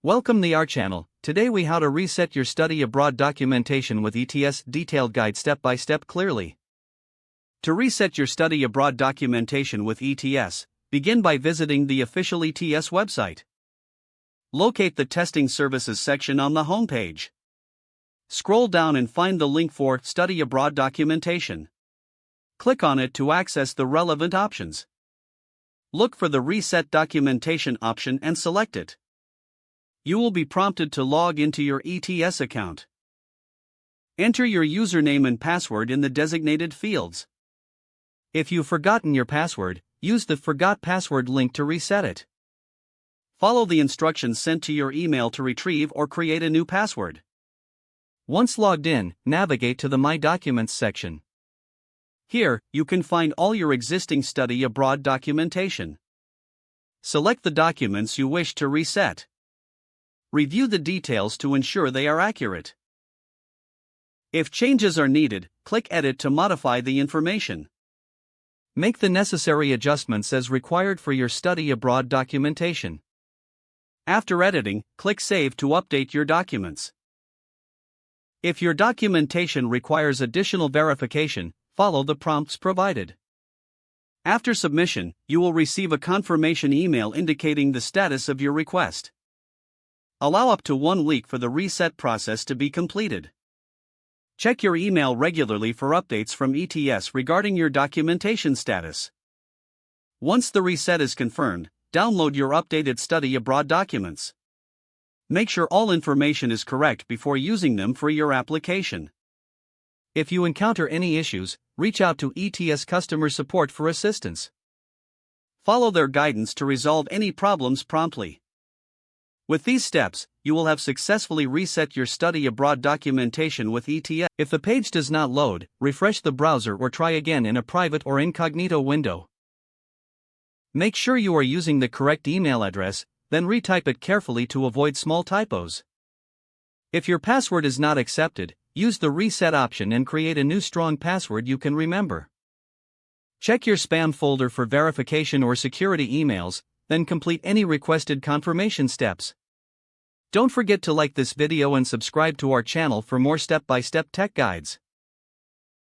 Welcome to our channel. Today we how to reset your study abroad documentation with ETS detailed guide step by step clearly. To reset your study abroad documentation with ETS, begin by visiting the official ETS website. Locate the Testing Services section on the homepage. Scroll down and find the link for Study Abroad Documentation. Click on it to access the relevant options. Look for the Reset Documentation option and select it. You will be prompted to log into your ETS account. Enter your username and password in the designated fields. If you've forgotten your password, use the Forgot Password link to reset it. Follow the instructions sent to your email to retrieve or create a new password. Once logged in, navigate to the My Documents section. Here, you can find all your existing study abroad documentation. Select the documents you wish to reset. Review the details to ensure they are accurate. If changes are needed, click Edit to modify the information. Make the necessary adjustments as required for your study abroad documentation. After editing, click Save to update your documents. If your documentation requires additional verification, follow the prompts provided. After submission, you will receive a confirmation email indicating the status of your request. Allow up to 1 week for the reset process to be completed. Check your email regularly for updates from ETS regarding your documentation status. Once the reset is confirmed, download your updated study abroad documents. Make sure all information is correct before using them for your application. If you encounter any issues, reach out to ETS customer support for assistance. Follow their guidance to resolve any problems promptly. With these steps, you will have successfully reset your study abroad documentation with ETS. If the page does not load, refresh the browser or try again in a private or incognito window. Make sure you are using the correct email address, then retype it carefully to avoid small typos. If your password is not accepted, use the reset option and create a new strong password you can remember. Check your spam folder for verification or security emails, then complete any requested confirmation steps. Don't forget to like this video and subscribe to our channel for more step-by-step tech guides.